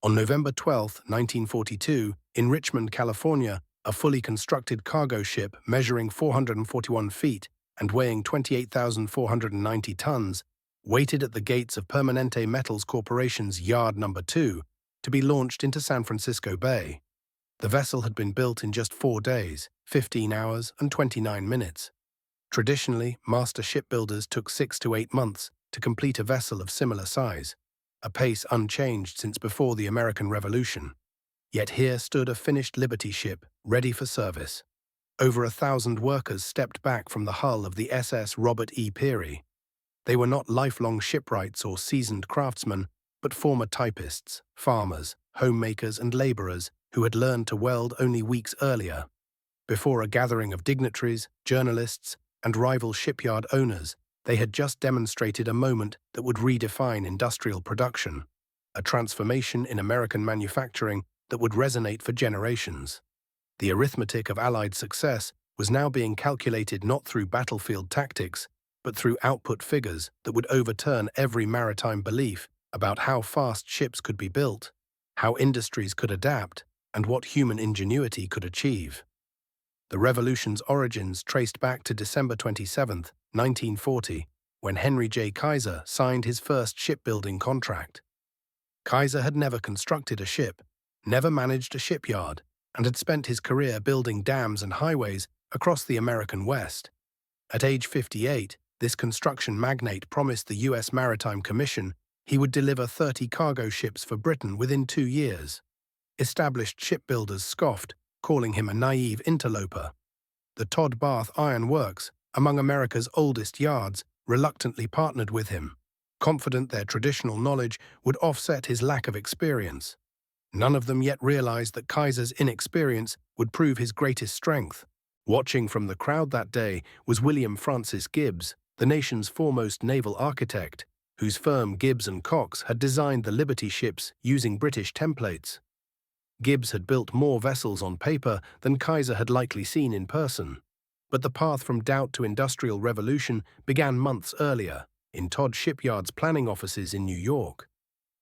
On November 12, 1942, in Richmond, California, a fully constructed cargo ship measuring 441 feet and weighing 28,490 tons waited at the gates of Permanente Metals Corporation's Yard Number 2 to be launched into San Francisco Bay. The vessel had been built in just 4 days, 15 hours and 29 minutes. Traditionally, master shipbuilders took 6 to 8 months to complete a vessel of similar size, a pace unchanged since before the American Revolution. Yet here stood a finished Liberty ship, ready for service. Over 1,000 workers stepped back from the hull of the SS Robert E. Peary. They were not lifelong shipwrights or seasoned craftsmen, but former typists, farmers, homemakers and laborers who had learned to weld only weeks earlier. Before a gathering of dignitaries, journalists, and rival shipyard owners, they had just demonstrated a moment that would redefine industrial production, a transformation in American manufacturing that would resonate for generations. The arithmetic of Allied success was now being calculated not through battlefield tactics, but through output figures that would overturn every maritime belief about how fast ships could be built, how industries could adapt, and what human ingenuity could achieve. The revolution's origins traced back to December 27, 1940, when Henry J. Kaiser signed his first shipbuilding contract. Kaiser had never constructed a ship, never managed a shipyard, and had spent his career building dams and highways across the American West. At age 58, this construction magnate promised the U.S. Maritime Commission he would deliver 30 cargo ships for Britain within 2 years. Established shipbuilders scoffed, calling him a naive interloper. The Todd Bath Iron Works, among America's oldest yards, reluctantly partnered with him, confident their traditional knowledge would offset his lack of experience. None of them yet realized that Kaiser's inexperience would prove his greatest strength. Watching from the crowd that day was William Francis Gibbs, the nation's foremost naval architect, whose firm Gibbs and Cox had designed the Liberty ships using British templates. Gibbs had built more vessels on paper than Kaiser had likely seen in person. But the path from doubt to industrial revolution began months earlier, in Todd Shipyard's planning offices in New York.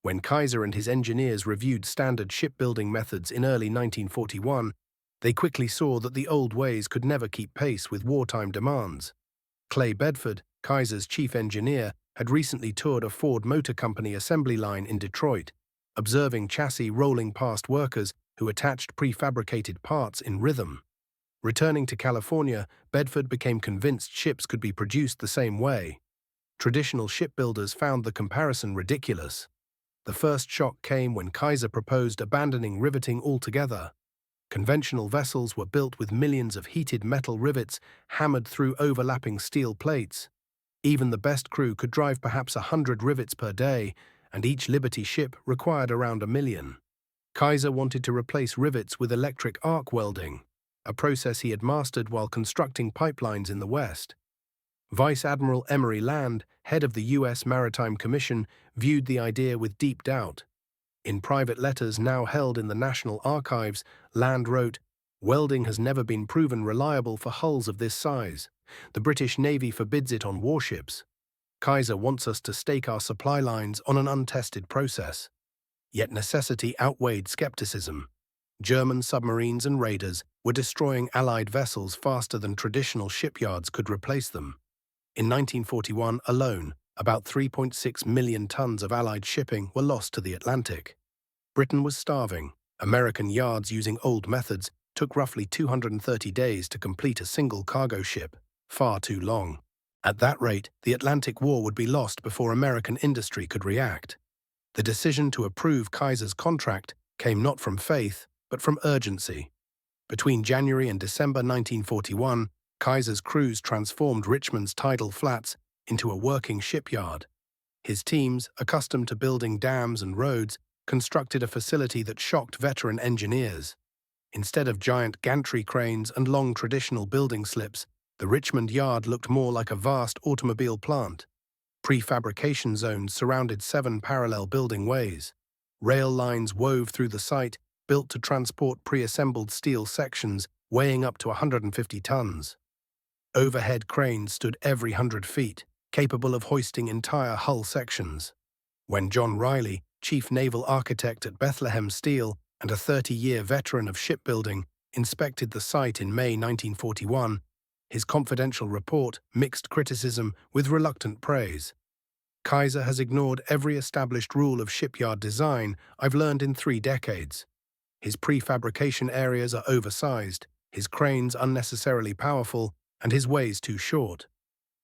When Kaiser and his engineers reviewed standard shipbuilding methods in early 1941, they quickly saw that the old ways could never keep pace with wartime demands. Clay Bedford, Kaiser's chief engineer, had recently toured a Ford Motor Company assembly line in Detroit, observing chassis rolling past workers who attached prefabricated parts in rhythm. Returning to California, Bedford became convinced ships could be produced the same way. Traditional shipbuilders found the comparison ridiculous. The first shock came when Kaiser proposed abandoning riveting altogether. Conventional vessels were built with millions of heated metal rivets hammered through overlapping steel plates. Even the best crew could drive perhaps 100 rivets per day, and each Liberty ship required around 1 million. Kaiser wanted to replace rivets with electric arc welding, a process he had mastered while constructing pipelines in the West. Vice Admiral Emory Land, head of the U.S. Maritime Commission, viewed the idea with deep doubt. In private letters now held in the National Archives, Land wrote, "Welding has never been proven reliable for hulls of this size. The British Navy forbids it on warships. Kaiser wants us to stake our supply lines on an untested process." Yet necessity outweighed skepticism. German submarines and raiders were destroying Allied vessels faster than traditional shipyards could replace them. In 1941 alone, about 3.6 million tons of Allied shipping were lost to the Atlantic. Britain was starving. American yards using old methods took roughly 230 days to complete a single cargo ship, far too long. At that rate, the Atlantic War would be lost before American industry could react. The decision to approve Kaiser's contract came not from faith, but from urgency. Between January and December 1941, Kaiser's crews transformed Richmond's tidal flats into a working shipyard. His teams, accustomed to building dams and roads, constructed a facility that shocked veteran engineers. Instead of giant gantry cranes and long traditional building slips, the Richmond yard looked more like a vast automobile plant. Prefabrication zones surrounded 7 parallel building ways. Rail lines wove through the site, built to transport pre-assembled steel sections weighing up to 150 tons. Overhead cranes stood every 100 feet, capable of hoisting entire hull sections. When John Riley, chief naval architect at Bethlehem Steel and a 30-year veteran of shipbuilding, inspected the site in May 1941. His confidential report mixed criticism with reluctant praise. Kaiser has ignored every established rule of shipyard design I've learned in 3 decades. His prefabrication areas are oversized, his cranes unnecessarily powerful, and his ways too short.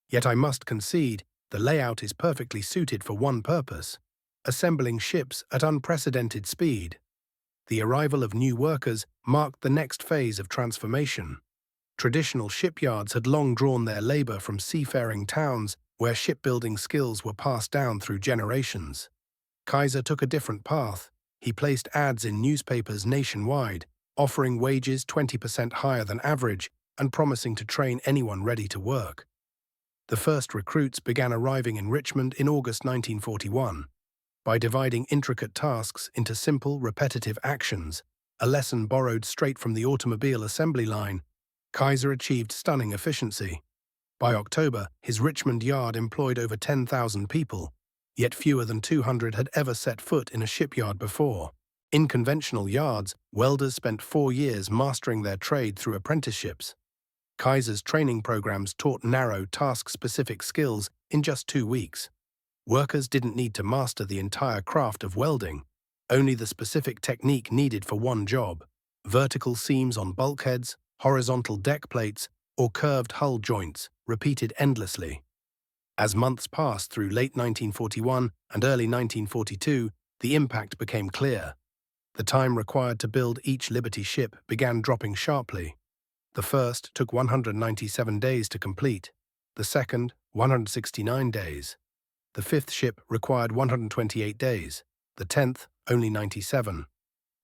Yet I must concede, the layout is perfectly suited for one purpose: assembling ships at unprecedented speed. The arrival of new workers marked the next phase of transformation. Traditional shipyards had long drawn their labor from seafaring towns where shipbuilding skills were passed down through generations. Kaiser took a different path. He placed ads in newspapers nationwide, offering wages 20% higher than average and promising to train anyone ready to work. The first recruits began arriving in Richmond in August 1941. By dividing intricate tasks into simple, repetitive actions, a lesson borrowed straight from the automobile assembly line, Kaiser achieved stunning efficiency. By October, his Richmond yard employed over 10,000 people, yet fewer than 200 had ever set foot in a shipyard before. In conventional yards, welders spent 4 years mastering their trade through apprenticeships. Kaiser's training programs taught narrow, task-specific skills in just 2 weeks. Workers didn't need to master the entire craft of welding, only the specific technique needed for one job: vertical seams on bulkheads, horizontal deck plates, or curved hull joints, repeated endlessly. As months passed through late 1941 and early 1942, the impact became clear. The time required to build each Liberty ship began dropping sharply. The first took 197 days to complete, the second 169 days. The fifth ship required 128 days, the 10th only 97.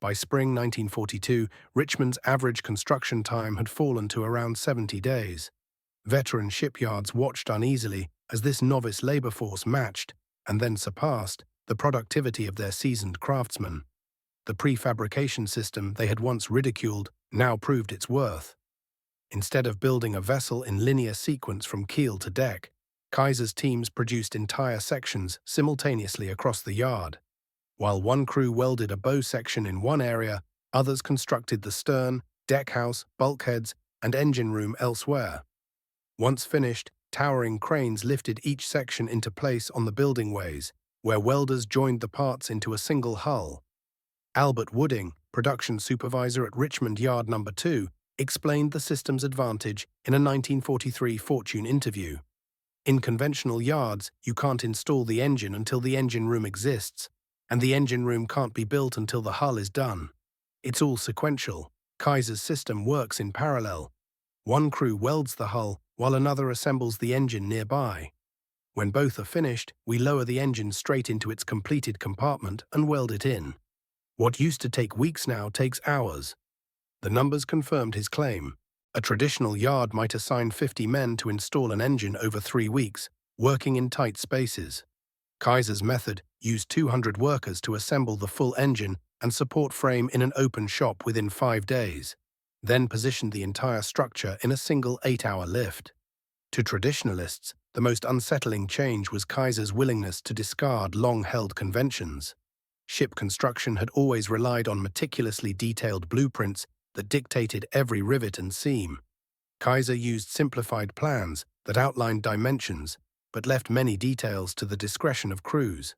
By spring 1942, Richmond's average construction time had fallen to around 70 days. Veteran shipyards watched uneasily as this novice labor force matched, and then surpassed, the productivity of their seasoned craftsmen. The prefabrication system they had once ridiculed now proved its worth. Instead of building a vessel in linear sequence from keel to deck, Kaiser's teams produced entire sections simultaneously across the yard. While one crew welded a bow section in one area, others constructed the stern, deckhouse, bulkheads, and engine room elsewhere. Once finished, towering cranes lifted each section into place on the building ways, where welders joined the parts into a single hull. Albert Wooding, production supervisor at Richmond Yard No. 2, explained the system's advantage in a 1943 Fortune interview. In conventional yards, you can't install the engine until the engine room exists, and the engine room can't be built until the hull is done. It's all sequential. Kaiser's system works in parallel. One crew welds the hull, while another assembles the engine nearby. When both are finished, we lower the engine straight into its completed compartment and weld it in. What used to take weeks now takes hours. The numbers confirmed his claim. A traditional yard might assign 50 men to install an engine over 3 weeks, working in tight spaces. Kaiser's method used 200 workers to assemble the full engine and support frame in an open shop within 5 days, then positioned the entire structure in a single 8-hour lift. To traditionalists, the most unsettling change was Kaiser's willingness to discard long-held conventions. Ship construction had always relied on meticulously detailed blueprints that dictated every rivet and seam. Kaiser used simplified plans that outlined dimensions but left many details to the discretion of crews.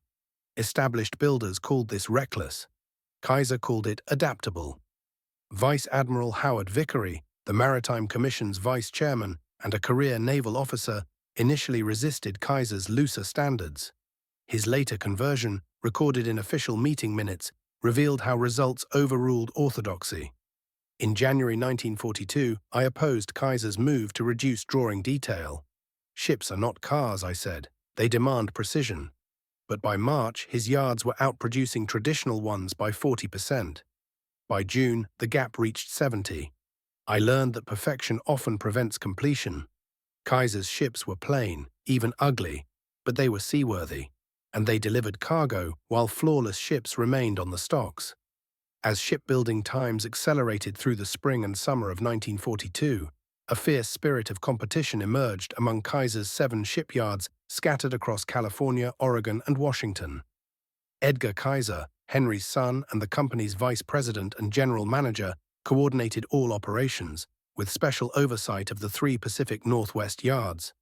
Established builders called this reckless. Kaiser called it adaptable. Vice Admiral Howard Vickery, the Maritime Commission's vice chairman and a career naval officer, initially resisted Kaiser's looser standards. His later conversion, recorded in official meeting minutes, revealed how results overruled orthodoxy. In January 1942, I opposed Kaiser's move to reduce drawing detail. Ships are not cars, I said. They demand precision. But by March, his yards were outproducing traditional ones by 40%. By June, the gap reached 70. I learned that perfection often prevents completion. Kaiser's ships were plain, even ugly, but they were seaworthy, and they delivered cargo while flawless ships remained on the stocks. As shipbuilding times accelerated through the spring and summer of 1942, a fierce spirit of competition emerged among Kaiser's 7 shipyards scattered across California, Oregon, and Washington. Edgar Kaiser, Henry's son and the company's vice president and general manager, coordinated all operations, with special oversight of the three Pacific Northwest yards.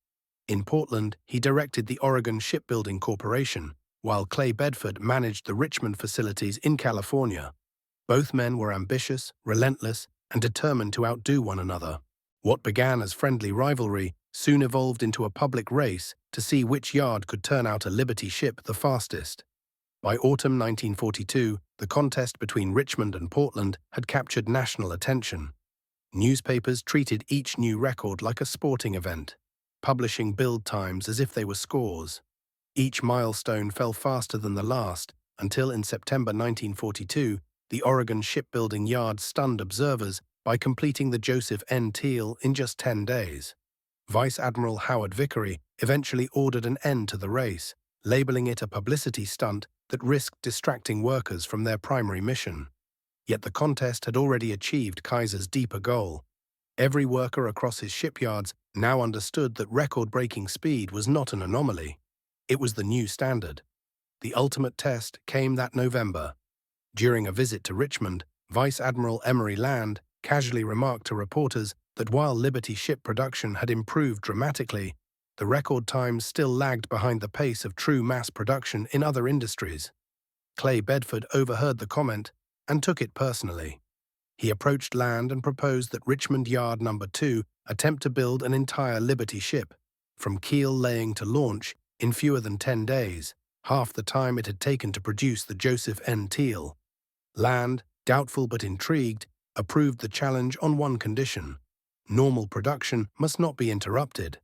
In Portland, he directed the Oregon Shipbuilding Corporation, while Clay Bedford managed the Richmond facilities in California. Both men were ambitious, relentless, and determined to outdo one another. What began as friendly rivalry soon evolved into a public race to see which yard could turn out a Liberty ship the fastest. By autumn 1942, the contest between Richmond and Portland had captured national attention. Newspapers treated each new record like a sporting event, publishing build times as if they were scores. Each milestone fell faster than the last, until in September 1942, the Oregon Shipbuilding Yard stunned observers by completing the Joseph N. Teal in just 10 days. Vice Admiral Howard Vickery eventually ordered an end to the race, labeling it a publicity stunt that risked distracting workers from their primary mission. Yet the contest had already achieved Kaiser's deeper goal. Every worker across his shipyards now understood that record-breaking speed was not an anomaly. It was the new standard. The ultimate test came that November. During a visit to Richmond, Vice Admiral Emory Land casually remarked to reporters that while Liberty ship production had improved dramatically, the record times still lagged behind the pace of true mass production in other industries. Clay Bedford overheard the comment and took it personally. He approached Land and proposed that Richmond Yard No. 2 attempt to build an entire Liberty ship, from keel laying to launch, in fewer than 10 days, half the time it had taken to produce the Joseph N. Teal. Land, doubtful but intrigued, approved the challenge on one condition: normal production must not be interrupted.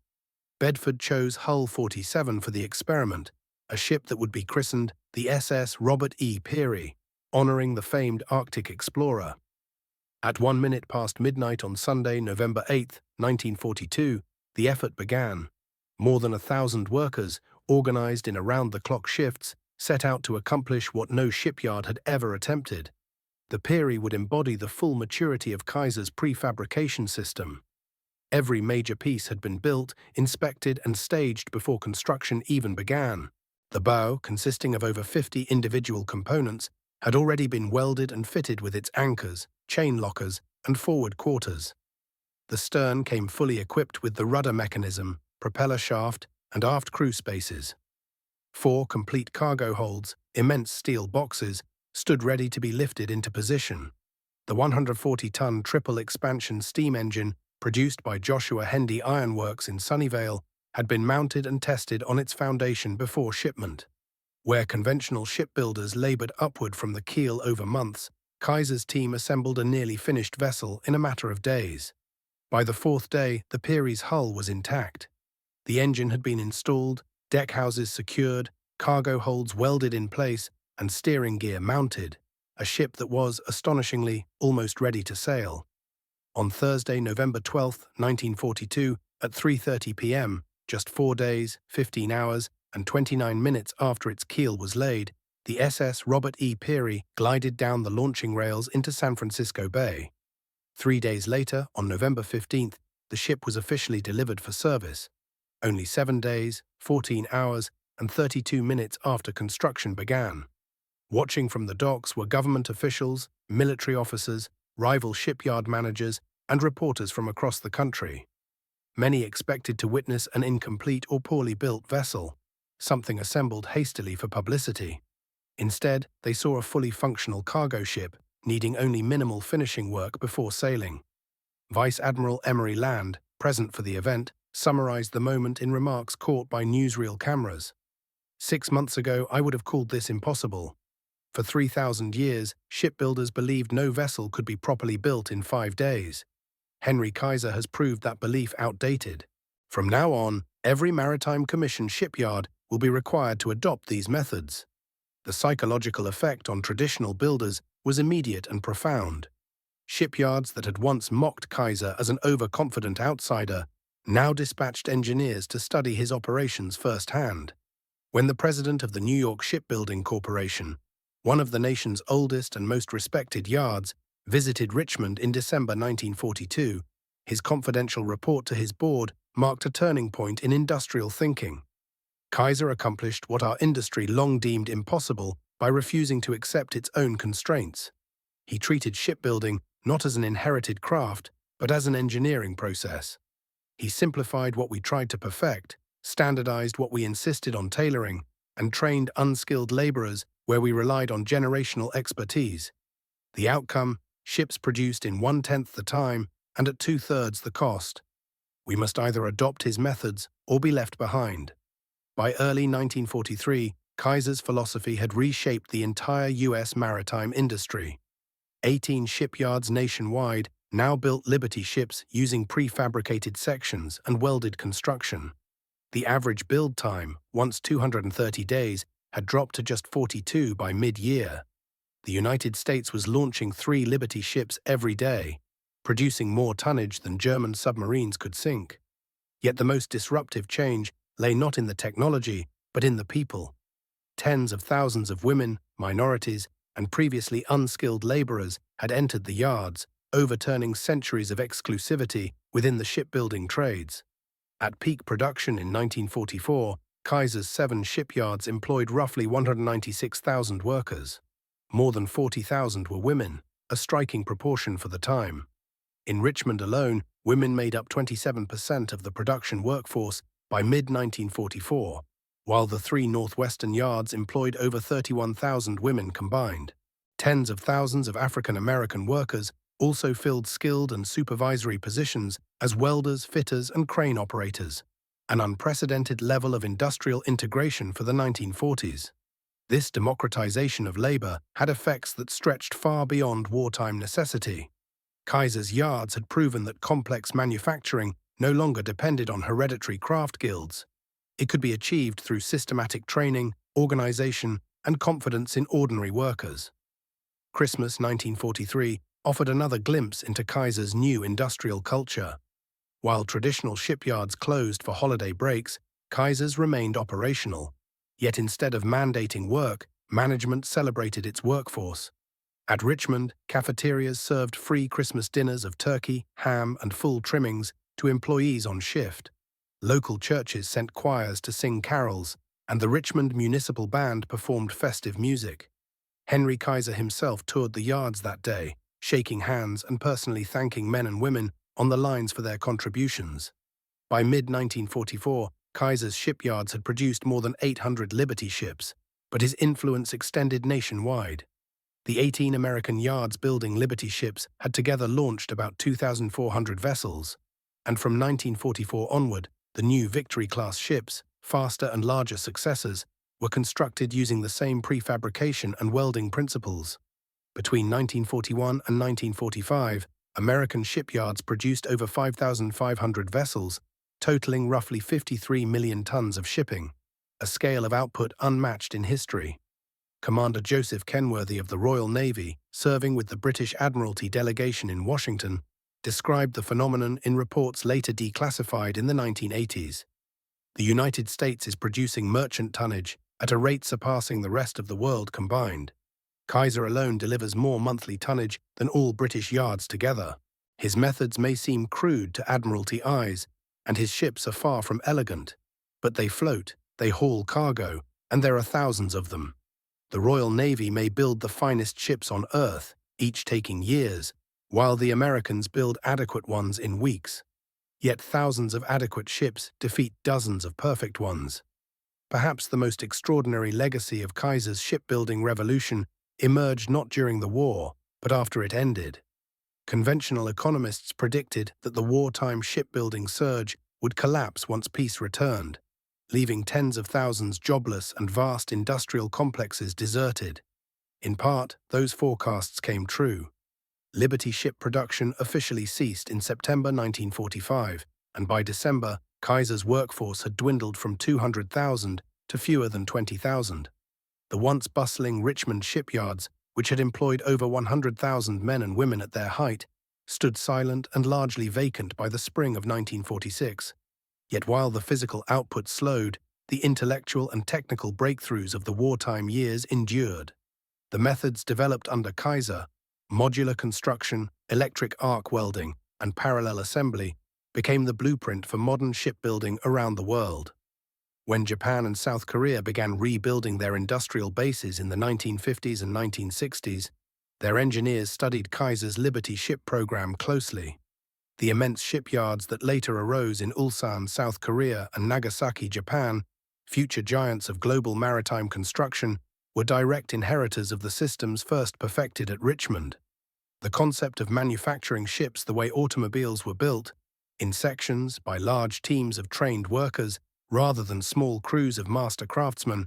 Bedford chose Hull 47 for the experiment, a ship that would be christened the SS Robert E. Peary, honoring the famed Arctic explorer. At 1 minute past midnight on Sunday, November 8, 1942, the effort began. More than 1,000 workers, organized in around-the-clock shifts, set out to accomplish what no shipyard had ever attempted. The Peary would embody the full maturity of Kaiser's prefabrication system. Every major piece had been built, inspected, and staged before construction even began. The bow, consisting of over 50 individual components, had already been welded and fitted with its anchors, chain lockers, and forward quarters. The stern came fully equipped with the rudder mechanism, propeller shaft, and aft crew spaces. 4 complete cargo holds, immense steel boxes, stood ready to be lifted into position. The 140-ton triple-expansion steam engine, produced by Joshua Hendy Ironworks in Sunnyvale, had been mounted and tested on its foundation before shipment. Where conventional shipbuilders labored upward from the keel over months, Kaiser's team assembled a nearly finished vessel in a matter of days. By the 4th day, the Peary's hull was intact. The engine had been installed, deck houses secured, cargo holds welded in place, and steering gear mounted, a ship that was, astonishingly, almost ready to sail. On Thursday, November 12, 1942, at 3:30 p.m., just 4 days, 15 hours, and 29 minutes after its keel was laid, the SS Robert E. Peary glided down the launching rails into San Francisco Bay. 3 days later, on November 15th, the ship was officially delivered for service. Only 7 days, 14 hours, and 32 minutes after construction began. Watching from the docks were government officials, military officers, rival shipyard managers, and reporters from across the country. Many expected to witness an incomplete or poorly built vessel, something assembled hastily for publicity. Instead, they saw a fully functional cargo ship, needing only minimal finishing work before sailing. Vice Admiral Emory Land, present for the event, summarized the moment in remarks caught by newsreel cameras. 6 months ago, I would have called this impossible. For 3,000 years, shipbuilders believed no vessel could be properly built in 5 days. Henry Kaiser has proved that belief outdated. From now on, every Maritime Commission shipyard will be required to adopt these methods. The psychological effect on traditional builders was immediate and profound. Shipyards that had once mocked Kaiser as an overconfident outsider now dispatched engineers to study his operations firsthand. When the president of the New York Shipbuilding Corporation, one of the nation's oldest and most respected yards, visited Richmond in December 1942, his confidential report to his board marked a turning point in industrial thinking. Kaiser accomplished what our industry long deemed impossible by refusing to accept its own constraints. He treated shipbuilding not as an inherited craft, but as an engineering process. He simplified what we tried to perfect, standardized what we insisted on tailoring, and trained unskilled laborers where we relied on generational expertise. The outcome: ships produced in 1/10 the time and at 2/3 the cost. We must either adopt his methods or be left behind. By early 1943, Kaiser's philosophy had reshaped the entire U.S. maritime industry. 18 shipyards nationwide now built Liberty ships using prefabricated sections and welded construction. The average build time, once 230 days, had dropped to just 42 by mid-year. The United States was launching 3 Liberty ships every day, producing more tonnage than German submarines could sink. Yet the most disruptive change lay not in the technology, but in the people. Tens of thousands of women, minorities, and previously unskilled laborers had entered the yards, overturning centuries of exclusivity within the shipbuilding trades. At peak production in 1944, Kaiser's 7 shipyards employed roughly 196,000 workers. More than 40,000 were women, a striking proportion for the time. In Richmond alone, women made up 27% of the production workforce by mid-1944, while the 3 northwestern yards employed over 31,000 women combined. Tens of thousands of African-American workers also filled skilled and supervisory positions as welders, fitters, and crane operators, an unprecedented level of industrial integration for the 1940s. This democratization of labor had effects that stretched far beyond wartime necessity. Kaiser's yards had proven that complex manufacturing no longer depended on hereditary craft guilds. It could be achieved through systematic training, organization, and confidence in ordinary workers. Christmas 1943 offered another glimpse into Kaiser's new industrial culture. While traditional shipyards closed for holiday breaks, Kaiser's remained operational. Yet instead of mandating work, management celebrated its workforce. At Richmond, cafeterias served free Christmas dinners of turkey, ham, and full trimmings to employees on shift. Local churches sent choirs to sing carols, and the Richmond Municipal Band performed festive music. Henry Kaiser himself toured the yards that day, shaking hands and personally thanking men and women on the lines for their contributions. By mid-1944, Kaiser's shipyards had produced more than 800 Liberty ships, but his influence extended nationwide. The 18 American yards building Liberty ships had together launched about 2,400 vessels, and from 1944 onward, the new Victory-class ships, faster and larger successors, were constructed using the same prefabrication and welding principles. Between 1941 and 1945, American shipyards produced over 5,500 vessels, totaling roughly 53 million tons of shipping, a scale of output unmatched in history. Commander Joseph Kenworthy of the Royal Navy, serving with the British Admiralty delegation in Washington, described the phenomenon in reports later declassified in the 1980s. The United States is producing merchant tonnage at a rate surpassing the rest of the world combined. Kaiser alone delivers more monthly tonnage than all British yards together. His methods may seem crude to Admiralty eyes, and his ships are far from elegant, but they float, they haul cargo, and there are thousands of them. The Royal Navy may build the finest ships on Earth, each taking years, while the Americans build adequate ones in weeks. Yet thousands of adequate ships defeat dozens of perfect ones. Perhaps the most extraordinary legacy of Kaiser's shipbuilding revolution emerged not during the war, but after it ended. Conventional economists predicted that the wartime shipbuilding surge would collapse once peace returned, leaving tens of thousands jobless and vast industrial complexes deserted. In part, those forecasts came true. Liberty ship production officially ceased in September 1945, and by December, Kaiser's workforce had dwindled from 200,000 to fewer than 20,000. The once bustling Richmond shipyards, which had employed over 100,000 men and women at their height, stood silent and largely vacant by the spring of 1946. Yet while the physical output slowed, the intellectual and technical breakthroughs of the wartime years endured. The methods developed under Kaiser, modular construction, electric arc welding, and parallel assembly, became the blueprint for modern shipbuilding around the world. When Japan and South Korea began rebuilding their industrial bases in the 1950s and 1960s, their engineers studied Kaiser's Liberty ship program closely. The immense shipyards that later arose in Ulsan, South Korea, and Nagasaki, Japan, future giants of global maritime construction, were direct inheritors of the systems first perfected at Richmond. The concept of manufacturing ships the way automobiles were built, in sections by large teams of trained workers rather than small crews of master craftsmen,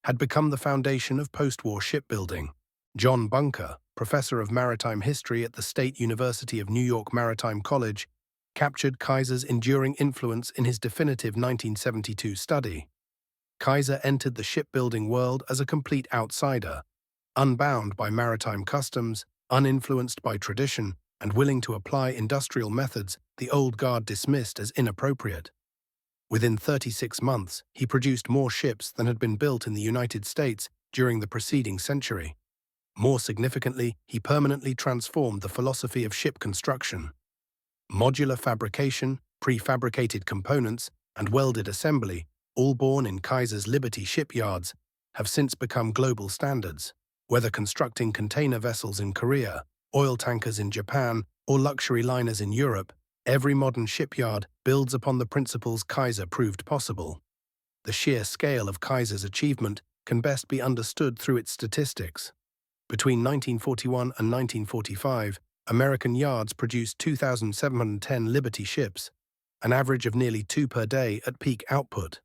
had become the foundation of post-war shipbuilding. John Bunker, professor of maritime history at the State University of New York Maritime College, captured Kaiser's enduring influence in his definitive 1972 study. Kaiser entered the shipbuilding world as a complete outsider, unbound by maritime customs, uninfluenced by tradition, and willing to apply industrial methods the old guard dismissed as inappropriate. Within 36 months, he produced more ships than had been built in the United States during the preceding century. More significantly, he permanently transformed the philosophy of ship construction. Modular fabrication, prefabricated components, and welded assembly, all born in Kaiser's Liberty shipyards, have since become global standards. Whether constructing container vessels in Korea, oil tankers in Japan, or luxury liners in Europe, every modern shipyard builds upon the principles Kaiser proved possible. The sheer scale of Kaiser's achievement can best be understood through its statistics. Between 1941 and 1945, American yards produced 2,710 Liberty ships, an average of nearly 2 per day at peak output.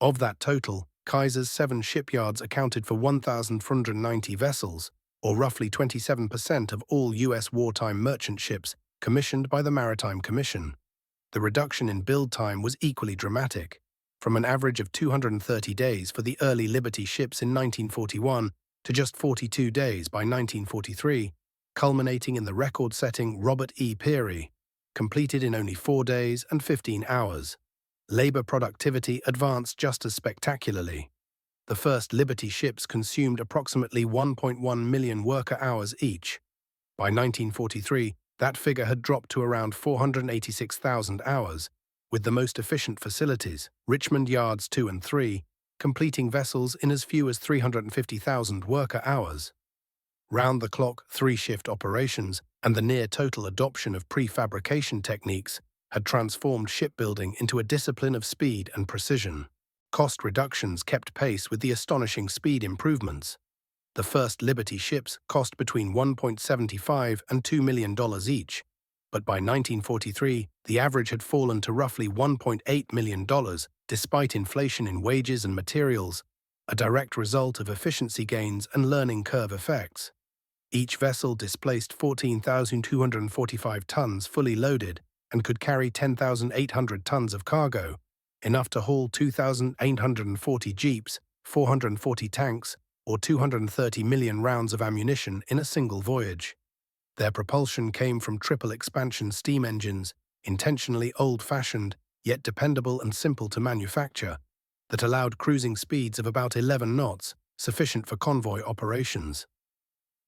Of that total, Kaiser's 7 shipyards accounted for 1,490 vessels, or roughly 27% of all U.S. wartime merchant ships commissioned by the Maritime Commission. The reduction in build time was equally dramatic, from an average of 230 days for the early Liberty ships in 1941 to just 42 days by 1943, culminating in the record-setting Robert E. Peary, completed in only 4 days and 15 hours. Labor productivity advanced just as spectacularly. The first Liberty ships consumed approximately 1.1 million worker hours each. By 1943, that figure had dropped to around 486,000 hours, with the most efficient facilities, Richmond Yards 2 and 3, completing vessels in as few as 350,000 worker hours. Round-the-clock, 3-shift operations and the near-total adoption of prefabrication techniques had transformed shipbuilding into a discipline of speed and precision. Cost reductions kept pace with the astonishing speed improvements. The first Liberty ships cost between $1.75 and $2 million each, but by 1943, the average had fallen to roughly $1.8 million, despite inflation in wages and materials, a direct result of efficiency gains and learning curve effects. Each vessel displaced 14,245 tons fully loaded and could carry 10,800 tons of cargo, enough to haul 2,840 jeeps, 440 tanks, or 230 million rounds of ammunition in a single voyage. Their propulsion came from triple-expansion steam engines, intentionally old-fashioned, yet dependable and simple to manufacture, that allowed cruising speeds of about 11 knots, sufficient for convoy operations.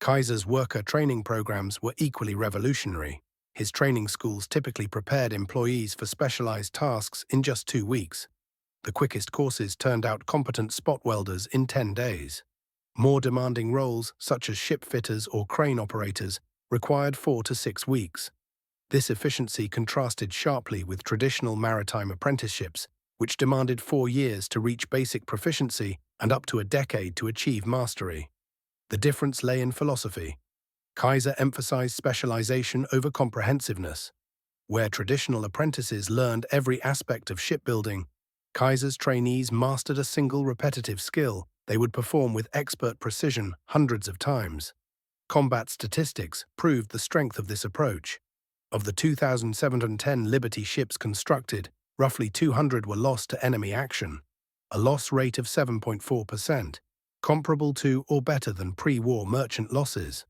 Kaiser's worker training programs were equally revolutionary. His training schools typically prepared employees for specialized tasks in just 2 weeks. The quickest courses turned out competent spot welders in 10 days. More demanding roles, such as ship fitters or crane operators, required 4 to 6 weeks. This efficiency contrasted sharply with traditional maritime apprenticeships, which demanded 4 years to reach basic proficiency and up to a decade to achieve mastery. The difference lay in philosophy. Kaiser emphasized specialization over comprehensiveness. Where traditional apprentices learned every aspect of shipbuilding, Kaiser's trainees mastered a single repetitive skill they would perform with expert precision hundreds of times. Combat statistics proved the strength of this approach. Of the 2,710 Liberty ships constructed, roughly 200 were lost to enemy action, a loss rate of 7.4%, comparable to or better than pre-war merchant losses.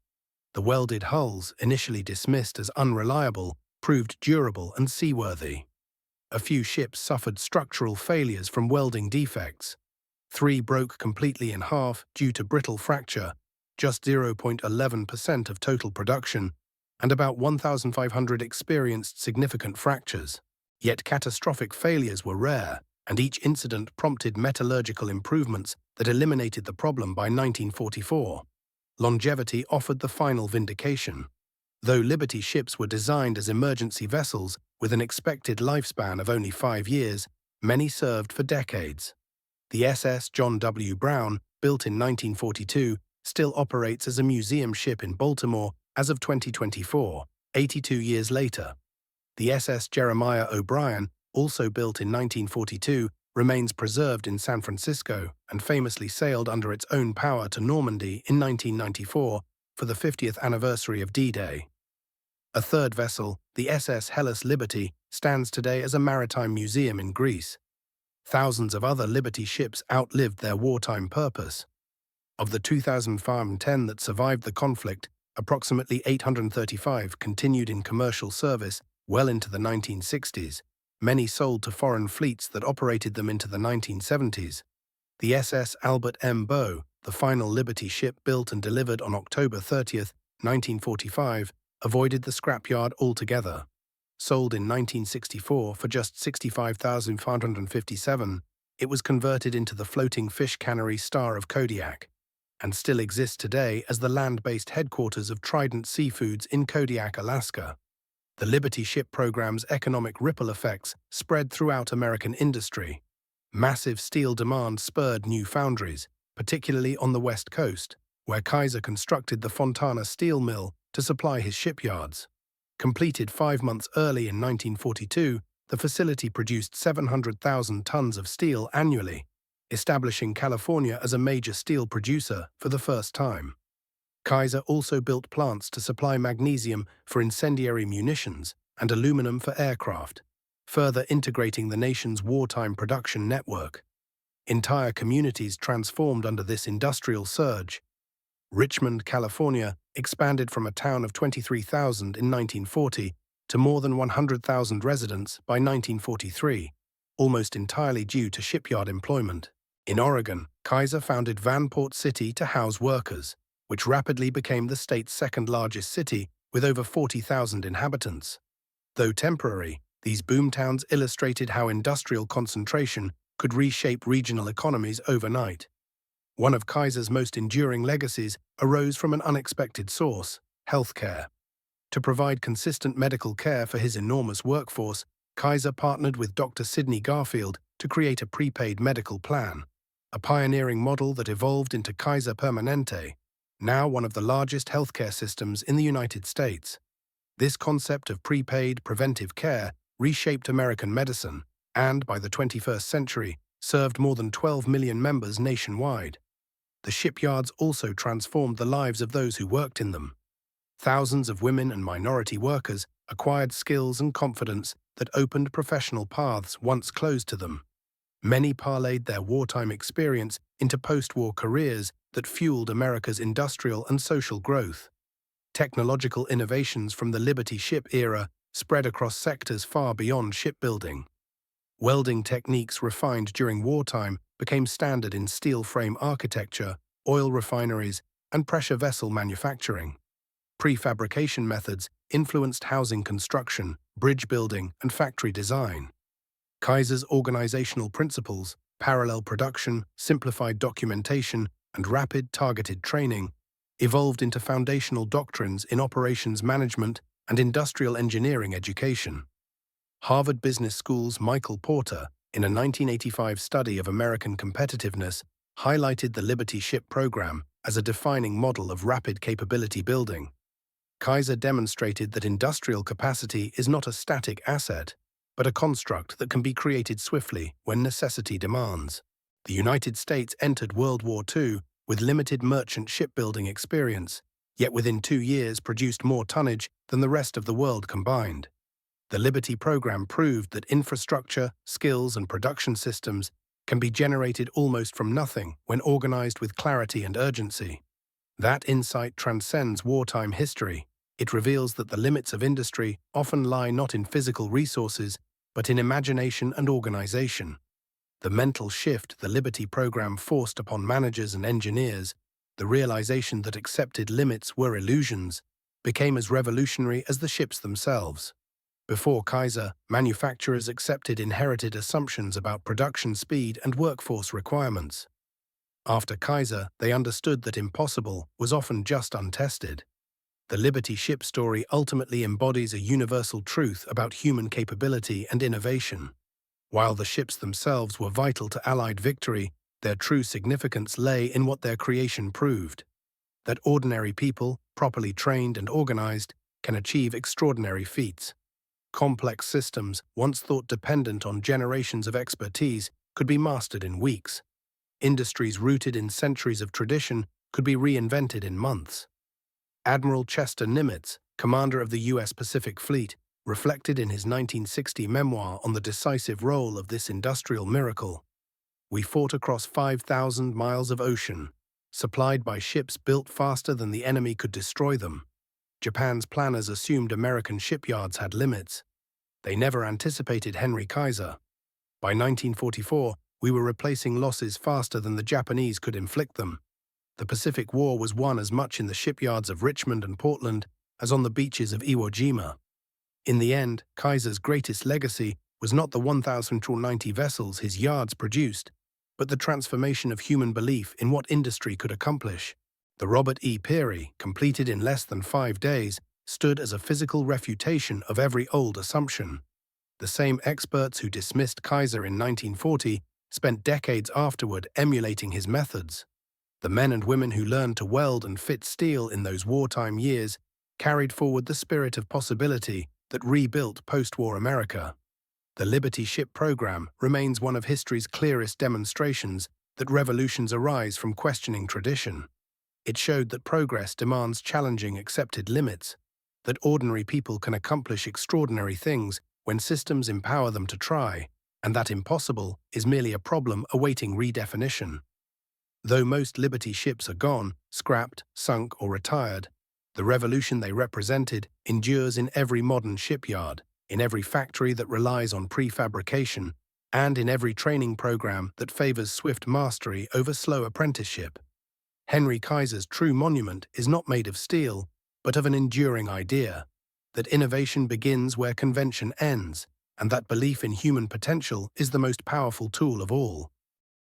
The welded hulls, initially dismissed as unreliable, proved durable and seaworthy. A few ships suffered structural failures from welding defects. 3 broke completely in half due to brittle fracture, just 0.11% of total production, and about 1,500 experienced significant fractures. Yet catastrophic failures were rare. and each incident prompted metallurgical improvements that eliminated the problem by 1944. Longevity offered the final vindication. Though Liberty ships were designed as emergency vessels with an expected lifespan of only 5 years, many served for decades. The SS John W. Brown, built in 1942, still operates as a museum ship in Baltimore as of 2024, 82 years later. The SS Jeremiah O'Brien, also built in 1942, remains preserved in San Francisco and famously sailed under its own power to Normandy in 1994 for the 50th anniversary of D-Day. A third vessel, the SS Hellas Liberty, stands today as a maritime museum in Greece. Thousands of other Liberty ships outlived their wartime purpose. Of the 2,510 that survived the conflict, approximately 835 continued in commercial service well into the 1960s. Many sold to foreign fleets that operated them into the 1970s. The SS Albert M. Bow, the final Liberty ship built and delivered on October 30, 1945, avoided the scrapyard altogether. Sold in 1964 for just $65,557, it was converted into the floating fish cannery Star of Kodiak, and still exists today as the land-based headquarters of Trident Seafoods in Kodiak, Alaska. The Liberty ship program's economic ripple effects spread throughout American industry. Massive steel demand spurred new foundries, particularly on the West Coast, where Kaiser constructed the Fontana Steel Mill to supply his shipyards. Completed 5 months early in 1942, the facility produced 700,000 tons of steel annually, establishing California as a major steel producer for the first time. Kaiser also built plants to supply magnesium for incendiary munitions and aluminum for aircraft, further integrating the nation's wartime production network. Entire communities transformed under this industrial surge. Richmond, California, expanded from a town of 23,000 in 1940 to more than 100,000 residents by 1943, almost entirely due to shipyard employment. In Oregon, Kaiser founded Vanport City to house workers, which rapidly became the state's second-largest city with over 40,000 inhabitants. Though temporary, these boomtowns illustrated how industrial concentration could reshape regional economies overnight. One of Kaiser's most enduring legacies arose from an unexpected source: healthcare. To provide consistent medical care for his enormous workforce, Kaiser partnered with Dr. Sidney Garfield to create a prepaid medical plan, a pioneering model that evolved into Kaiser Permanente, now one of the largest healthcare systems in the United States. This concept of prepaid preventive care reshaped American medicine and, by the 21st century, served more than 12 million members nationwide. The shipyards also transformed the lives of those who worked in them. Thousands of women and minority workers acquired skills and confidence that opened professional paths once closed to them. Many parlayed their wartime experience into post-war careers that fueled America's industrial and social growth. Technological innovations from the Liberty ship era spread across sectors far beyond shipbuilding. Welding techniques refined during wartime became standard in steel frame architecture, oil refineries, and pressure vessel manufacturing. Prefabrication methods influenced housing construction, bridge building, and factory design. Kaiser's organizational principles, parallel production, simplified documentation, and rapid, targeted training, evolved into foundational doctrines in operations management and industrial engineering education. Harvard Business School's Michael Porter, in a 1985 study of American competitiveness, highlighted the Liberty ship program as a defining model of rapid capability building. Kaiser demonstrated that industrial capacity is not a static asset, but a construct that can be created swiftly when necessity demands. The United States entered World War II with limited merchant shipbuilding experience, yet within 2 years produced more tonnage than the rest of the world combined. The Liberty program proved that infrastructure, skills, and production systems can be generated almost from nothing when organized with clarity and urgency. That insight transcends wartime history. It reveals that the limits of industry often lie not in physical resources, but in imagination and organization. The mental shift the Liberty program forced upon managers and engineers, the realization that accepted limits were illusions, became as revolutionary as the ships themselves. Before Kaiser, manufacturers accepted inherited assumptions about production speed and workforce requirements. After Kaiser, they understood that impossible was often just untested. The Liberty ship story ultimately embodies a universal truth about human capability and innovation. While the ships themselves were vital to Allied victory, their true significance lay in what their creation proved: that ordinary people, properly trained and organized, can achieve extraordinary feats. Complex systems, once thought dependent on generations of expertise, could be mastered in weeks. Industries rooted in centuries of tradition could be reinvented in months. Admiral Chester Nimitz, commander of the U.S. Pacific Fleet, reflected in his 1960 memoir on the decisive role of this industrial miracle. "We fought across 5,000 miles of ocean, supplied by ships built faster than the enemy could destroy them. Japan's planners assumed American shipyards had limits. They never anticipated Henry Kaiser. By 1944, we were replacing losses faster than the Japanese could inflict them. The Pacific War was won as much in the shipyards of Richmond and Portland as on the beaches of Iwo Jima." In the end, Kaiser's greatest legacy was not the 1,090 vessels his yards produced, but the transformation of human belief in what industry could accomplish. The Robert E. Peary, completed in less than 5 days, stood as a physical refutation of every old assumption. The same experts who dismissed Kaiser in 1940 spent decades afterward emulating his methods. The men and women who learned to weld and fit steel in those wartime years carried forward the spirit of possibility that rebuilt post-war America. The Liberty ship program remains one of history's clearest demonstrations that revolutions arise from questioning tradition. It showed that progress demands challenging accepted limits, that ordinary people can accomplish extraordinary things when systems empower them to try, and that impossible is merely a problem awaiting redefinition. Though most Liberty ships are gone, scrapped, sunk, or retired, the revolution they represented endures in every modern shipyard, in every factory that relies on prefabrication, and in every training program that favors swift mastery over slow apprenticeship. Henry Kaiser's true monument is not made of steel, but of an enduring idea: that innovation begins where convention ends, and that belief in human potential is the most powerful tool of all.